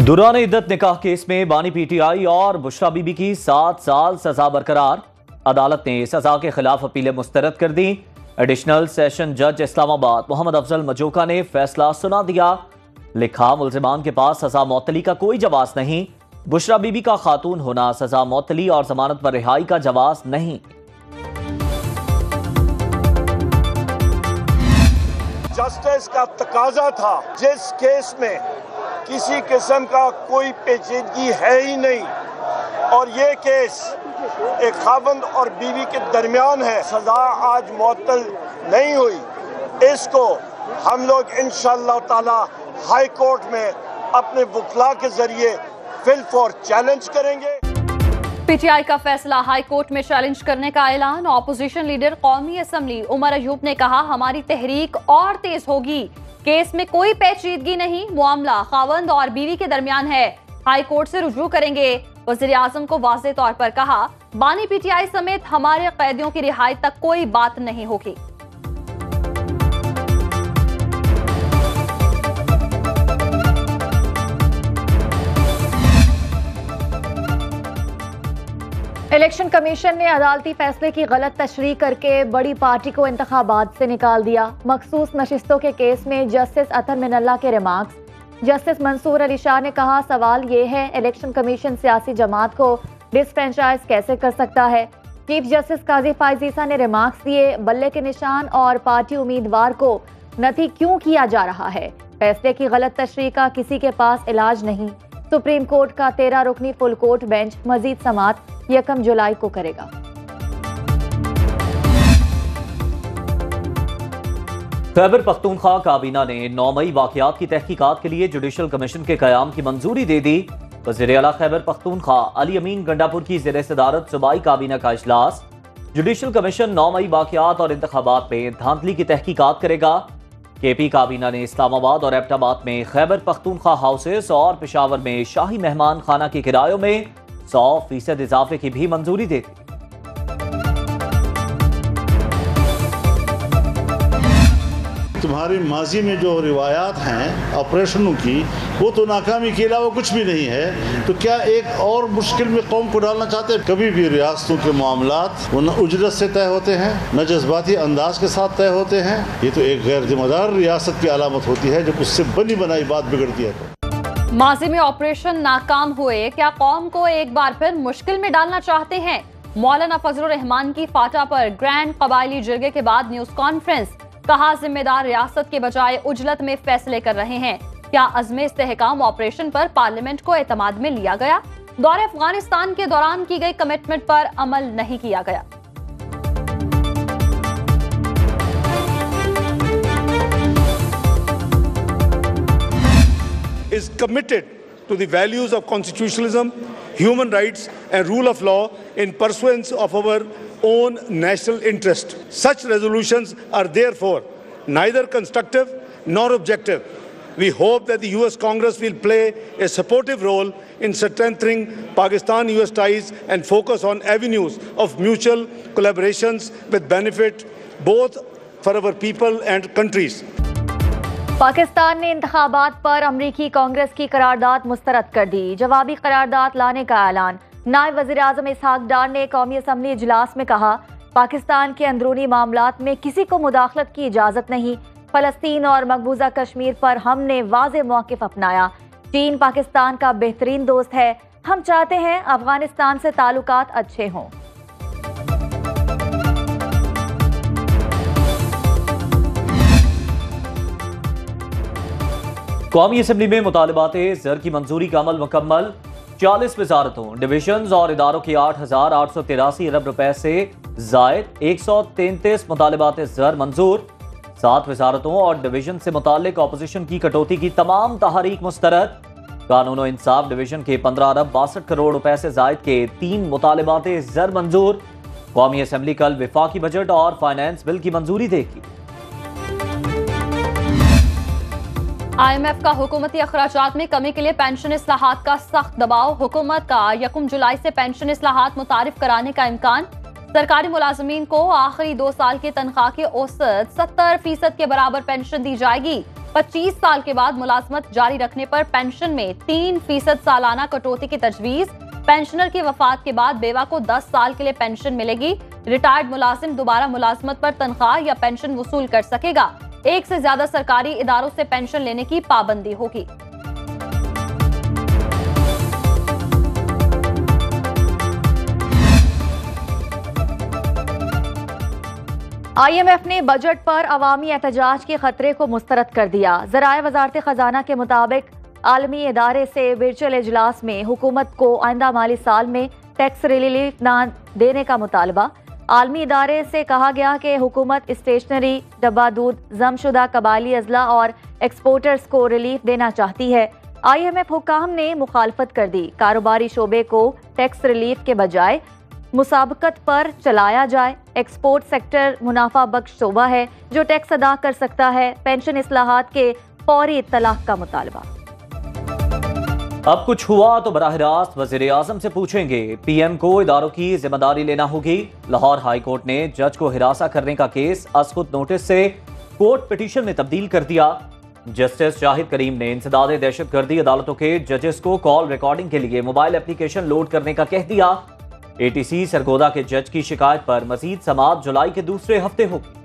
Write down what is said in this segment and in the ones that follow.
दुरान इद्दत निकाह केस में बानी पीटीआई और बुशरा बीबी की 7 साल सजा बरकरार। अदालत ने सजा के खिलाफ अपीलें मुस्तरद कर दी। एडिशनल सेशन जज इस्लामाबाद मोहम्मद अफजल मजोका ने फैसला सुना दिया। लिखा, मुल्जिमान के पास सजा मौतली का कोई जवाज नहीं। बुशरा बीबी का खातून होना सजा मौतली और जमानत पर रिहाई का जवाज नहीं। जस्टिस का तकाजा था, जिस केस में किसी किस्म का कोई पेचीदगी है ही नहीं और ये केस एक खावंद और बीवी के दरमियान है, सजा आज मुअत्तल नहीं हुई। इसको हम लोग इंशाअल्लाह ताला हाई कोर्ट में अपने वकला के जरिए फिल फॉर चैलेंज करेंगे। पीटीआई का फैसला हाई कोर्ट में चैलेंज करने का ऐलान। ऑपोजिशन लीडर कौमी असेंबली उमर अयूब ने कहा, हमारी तहरीक और तेज होगी। केस में कोई पेचीदगी नहीं, मामला खावंद और बीवी के दरमियान है, हाई कोर्ट से रुजू करेंगे। वज़ीर आज़म को वाज़ेह तौर पर कहा, बानी पीटीआई समेत हमारे कैदियों की रिहाई तक कोई बात नहीं होगी। इलेक्शन कमीशन ने अदालती फैसले की गलत तशरीह करके बड़ी पार्टी को इंतखाबात से निकाल दिया। मखसूस नशिस्तों के केस में जस्टिस अतर मिनल्ला के रिमार्क्स। जस्टिस मंसूर अली शाह ने कहा, सवाल ये है इलेक्शन कमीशन सियासी जमात को डिसफ्रेंचाइज कैसे कर सकता है। चीफ जस्टिस काजी फाइज ईसा ने रिमार्क्स दिए, बल्ले के निशान और पार्टी उम्मीदवार को नफी क्यों किया जा रहा है। फैसले की गलत तशरीह का किसी के पास इलाज नहीं। सुप्रीम कोर्ट का 13 रुकनी फुल कोर्ट बेंच मजीद समात 1 जुलाई को करेगा। खैबर पख्तूनख्वा काबीना ने 9 मई वाकयात की तहकीकात के लिए जुडिशल कमीशन के कयाम की मंजूरी दे दी। वज़ीर आला खैबर पख्तूनख्वा अली अमीन गंडापुर की ज़ेर सदारत सूबाई काबीना का इजलास। जुडिशल कमीशन 9 मई वाकयात और इंतखाबात में धांधली की तहकीकात करेगा। केपी काबीना ने इस्लामाबाद और एबटाबाद में खैबर पख्तूनख्वा हाउसेस और पेशावर में शाही मेहमान खाना के किरायों में 100% इजाफे की भी मंजूरी दे दी। तुम्हारी माजी में जो रिवायात हैं ऑपरेशनों की, वो तो नाकामी के अलावा कुछ भी नहीं है। तो क्या एक और मुश्किल में कौम को डालना चाहते हैं? कभी भी रियासतों के मामलात वो न उजरत से तय होते हैं, न जज्बाती अंदाज के साथ तय होते हैं। ये तो एक गैर जिम्मेदार रियासत की अलामत होती है जब उससे बनी बनाई बात बिगड़ती है। माजी में ऑपरेशन नाकाम हुए, क्या कौम को एक बार फिर मुश्किल में डालना चाहते हैं? मौलाना फजलुर रहमान की फाटा पर ग्रैंड कबायली जिरगे के बाद न्यूज कॉन्फ्रेंस। कहा, जिम्मेदार रियासत के बजाय उजलत में फैसले कर रहे हैं। क्या अज़्म इस्तेहकाम ऑपरेशन पर पार्लियामेंट को एतमाद में लिया गया? दौरे अफगानिस्तान के दौरान की गई कमिटमेंट पर अमल नहीं किया गया। is committed to the values of constitutionalism, human rights and rule of law in pursuance of our own national interest. Such resolutions are therefore neither constructive nor objective. We hope that the US Congress will play a supportive role in strengthening Pakistan-US ties and focus on avenues of mutual collaborations with benefit both for our people and countries. Pakistan ने इंतखाबात पर अमरीकी कांग्रेस की करारदाद मुस्तरद कर दी। जवाबी करारदाद लाने का ऐलान। नायब वज़ीर आज़म इसहाक डार ने कौमी असम्बली इजलास में कहा, पाकिस्तान के अंदरूनी मामलात में किसी को मुदाखलत की इजाज़त नहीं। फ़लस्तीन और मकबूजा कश्मीर पर हमने वाज़ेह मौक़िफ़ अपनाया। चीन पाकिस्तान का बेहतरीन दोस्त है। हम चाहते हैं अफगानिस्तान से ताल्लुकात अच्छे हों। कौमी असम्बली में मुतालबाते ज़र की मंजूरी का अमल मुकम्मल। 40 वजारतों, डिविजन्स और इदारों की 8,883 अरब रुपए से जायद 133 मुतालबाते ज़र मंजूर। 7 वजारतों और डिवीजन से मुतालिक अपोजिशन की कटौती की तमाम तहरीक मुस्तरद। कानून और इंसाफ डिवीजन के 15 अरब 62 करोड़ रुपए से जायद के 3 मुतालबाते ज़र मंजूर। कौमी असम्बली कल विफाकी बजट और फाइनेंस बिल की मंजूरी देगी। IMF का हुकूमती अखराजात में कमी के लिए पेंशन इस्लाहात का सख्त दबाव। हुकूमत का 1 जुलाई से पेंशन इस्लाहात मुतारिफ कराने का इम्कान। सरकारी मुलाजमीन को आखिरी 2 साल की तनख्वाह के औसत 70% के बराबर पेंशन दी जाएगी। 25 साल के बाद मुलाजमत जारी रखने पर पेंशन में 3% सालाना कटौती की तजवीज। पेंशनर की वफात के बाद बेवा को 10 साल के लिए पेंशन मिलेगी। रिटायर्ड मुलाजिम दोबारा मुलाजमत पर तनख्वाह या पेंशन वसूल कर सकेगा। एक से ज्यादा सरकारी इदारों से पेंशन लेने की पाबंदी होगी। IMF ने बजट पर अवामी एहतजाज के खतरे को मुस्तरद कर दिया। ज़राए वज़ारत खजाना के मुताबिक आलमी इदारे से वर्चुअल इजलास में हुकूमत को आइंदा माली साल में टैक्स रिलीफ न देने का मुतालबा। आलमी इदारे से कहा गया कि हुकूमत स्टेशनरी, डब्बा दूध, जमशुदा कबायली अजला और एक्सपोर्टर्स को रिलीफ देना चाहती है। IMF हुकाम ने मुखालफत कर दी। कारोबारी शोबे को टैक्स रिलीफ के बजाय मुसाबकत पर चलाया जाए। एक्सपोर्ट सेक्टर मुनाफा बख्श शोबा है जो टैक्स अदा कर सकता है। पेंशन इस्लाहात के फौरी इत्तलाक का मुतालबा। अब कुछ हुआ तो बराह रास्त वज़ीर आज़म से पूछेंगे। PM को इदारों की जिम्मेदारी लेना होगी। लाहौर हाई कोर्ट ने जज को हिरासा करने का केस अज़खुद नोटिस से कोर्ट पिटीशन में तब्दील कर दिया। जस्टिस शाहिद करीम ने इंसदाद दहशतगर्दी अदालतों के जजेस को कॉल रिकॉर्डिंग के लिए मोबाइल एप्लीकेशन लोड करने का कह दिया। ATC सरगोदा के जज की शिकायत पर मजीद समाअत जुलाई के दूसरे हफ्ते होगी।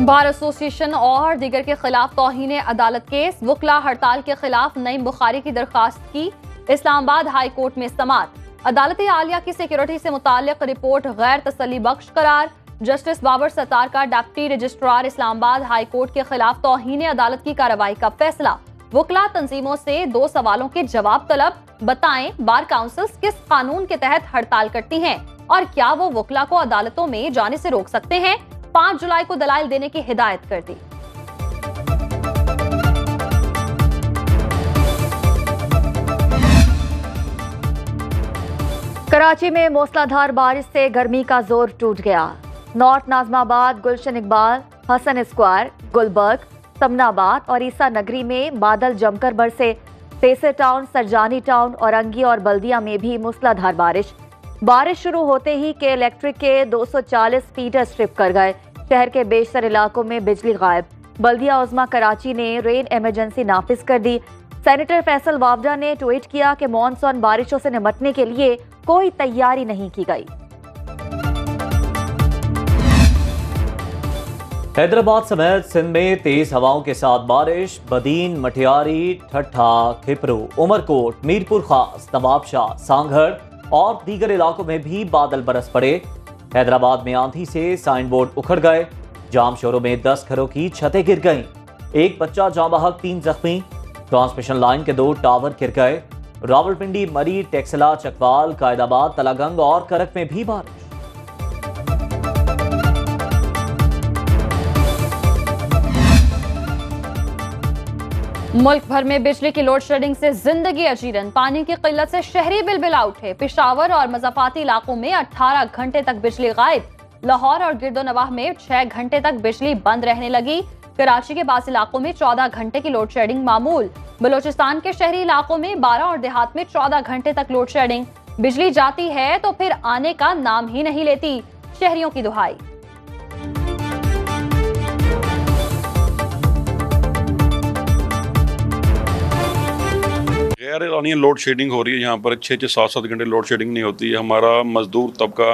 बार एसोसिएशन और दीगर के खिलाफ तौहीन अदालत केस। वकला हड़ताल के खिलाफ नईम बुखारी की दरखास्त की। इस्लामाबाद हाई कोर्ट में समाअत। अदालत आलिया की सिक्योरिटी से मुताल्लिक रिपोर्ट गैर तसल्ली बख्श करार। जस्टिस बाबर सत्तार का deputy registrar Islamabad high court के खिलाफ तौहीन अदालत की कार्रवाई का फैसला। वकला तंजीमों से 2 सवालों के जवाब तलब। बताएं, बार काउंसिल्स किस कानून के तहत हड़ताल करती हैं और क्या वो वकला को अदालतों में जाने से रोक सकते हैं। 5 जुलाई को दलाइल देने की हिदायत कर दी। कराची में मूसलाधार बारिश से गर्मी का जोर टूट गया। नॉर्थ नाजमाबाद, गुलशन इकबाल, हसन स्क्वायर, गुलबर्ग, समनाबाद और ईसा नगरी में बादल जमकर बरसे। Pacer town, Sarjani town, Orangi और बल्दिया में भी मूसलाधार बारिश शुरू होते ही के इलेक्ट्रिक के 240 फीडर स्ट्रिप कर गए। शहर के बेशतर इलाकों में बिजली गायब। बल्दिया उज़्मा कराची ने रेन इमरजेंसी नाफिज कर दी। सेनेटर फैसल वावडा ने ट्वीट किया कि मॉनसून बारिशों से निपटने के लिए कोई तैयारी नहीं की गई। हैदराबाद समेत सिंध में तेज हवाओं के साथ बारिश। बदीन, मटियारी, ठट्ठा, खिपरू, उमरकोट, मीरपुर खास, नवाबशाह, सांगड़ और दीगर इलाकों में भी बादल बरस पड़े। हैदराबाद में आंधी से साइन बोर्ड उखड़ गए। जाम शोरों में 10 घरों की छतें गिर गईं। एक बच्चा जाँ बहक, 3 जख्मी। ट्रांसमिशन लाइन के 2 टावर गिर गए। रावलपिंडी, मरी, टेक्सला, चकवाल, कायदाबाद, तलागंग और करक में भी बारिश। मुल्क भर में बिजली की लोड शेडिंग से जिंदगी अजीरन। पानी की किल्लत से शहरी बिलबिला उठे। पेशावर और मज़ाफाती इलाकों में 18 घंटे तक बिजली गायब। लाहौर और गिरदोनवाह में 6 घंटे तक बिजली बंद रहने लगी। कराची के बास इलाकों में 14 घंटे की लोड शेडिंग मामूल। बलोचिस्तान के शहरी इलाकों में 12 और देहात में 14 घंटे तक लोड शेडिंग। बिजली जाती है तो फिर आने का नाम ही नहीं लेती। शहरियों की दुहाई। गैर एलानिया लोड शेडिंग हो रही है। यहाँ पर 6-6, 7-7 घंटे लोड शेडिंग नहीं होती है। हमारा मजदूर तबका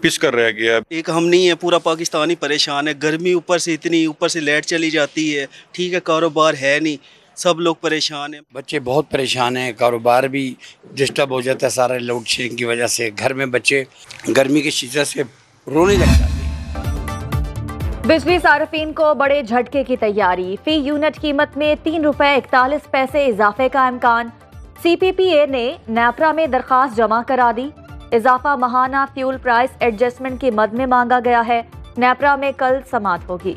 पिस कर रह गया है। एक हम नहीं है, पूरा पाकिस्तान ही परेशान है। गर्मी ऊपर से इतनी, ऊपर से लाइट चली जाती है। ठीक है, कारोबार है नहीं, सब लोग परेशान हैं। बच्चे बहुत परेशान हैं, कारोबार भी डिस्टर्ब हो जाता है सारा लोड शेडिंग की वजह से। घर में बच्चे गर्मी की शिद्दत से रोने लग जाते हैं। बिजली सार्फिन को बड़े झटके की तैयारी। फी यूनिट कीमत में 3 रुपए 41 पैसे इजाफे का इम्कान। CPPA ने नेपरा में दरखास्त जमा करा दी। इजाफा माहाना फ्यूल प्राइस एडजस्टमेंट की मद में मांगा गया है। नेपरा में कल समाअत होगी।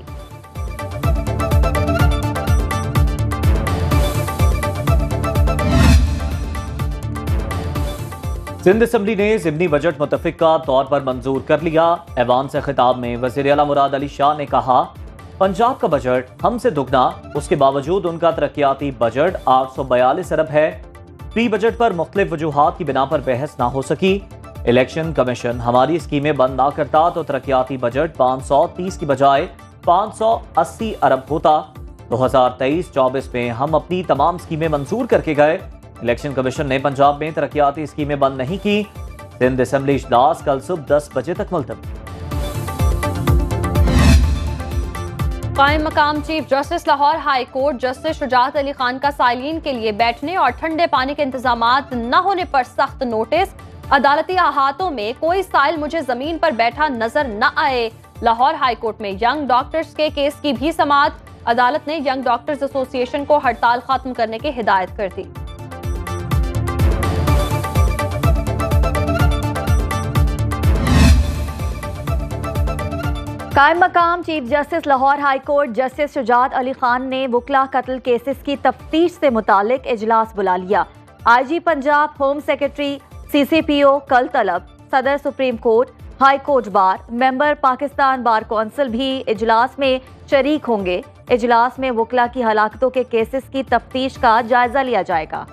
सिंध असम्बली ने ज़िमनी बजट मुतफ़िका तौर पर मंजूर कर लिया। ऐवान से खिताब में वज़ीर आला मुराद अली शाह ने कहा, पंजाब का बजट हमसे दुगना, उसके बावजूद उनका तरक्याती बजट 842 अरब है। प्री बजट पर मुख्तलिफ वजूहात की बिना पर बहस ना हो सकी। इलेक्शन कमीशन हमारी स्कीमें बंद ना करता तो तरक्याती बजट 530 की बजाय 580 अरब होता। 2023-24 में हम अपनी तमाम स्कीमें मंजूर करके गए। इलेक्शन कमीशन ने पंजाब में तरक्याती स्कीमें बंद नहीं की। सिंध असेंबली इजलास कल सुबह 10 बजे तक मुलतवी। कायम मकाम chief justice Lahore high court justice Shujaat Ali Khan का साइलिन के लिए बैठने और ठंडे पानी के इंतजामात न होने पर सख्त नोटिस। अदालती अहातों में कोई साइल मुझे जमीन पर बैठा नजर न आए। लाहौर हाई कोर्ट में यंग डॉक्टर्स के केस की भी समाअत। अदालत ने यंग डॉक्टर्स एसोसिएशन को हड़ताल खत्म करने की हिदायत कर दी। कायम मकाम chief justice Lahore high court justice Shujaat Ali Khan ने वकला कत्ल केसेस की तफ्तीश से मुतालिक इजलास बुला लिया। IG Punjab, home secretary, CCPO कल तलब, सदर supreme court, high court bar, member Pakistan bar council भी इजलास में शरीक होंगे। इजलास में वकला की हलाकतों के केसेस की तफ्तीश का जायजा लिया जाएगा।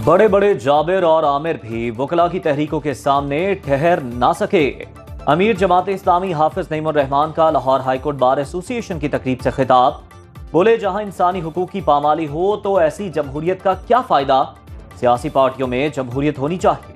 बड़े बड़े जाबिर और आमिर भी वकला की तहरीकों के सामने ठहर ना सके। अमीर जमात इस्लामी हाफिज नईमुर रहमान का लाहौर हाईकोर्ट बार एसोसिएशन की तकरीब से खिताब। बोले, जहां इंसानी हुकूक की पामाली हो तो ऐसी जमहूरियत का क्या फायदा। सियासी पार्टियों में जमहूरियत होनी चाहिए।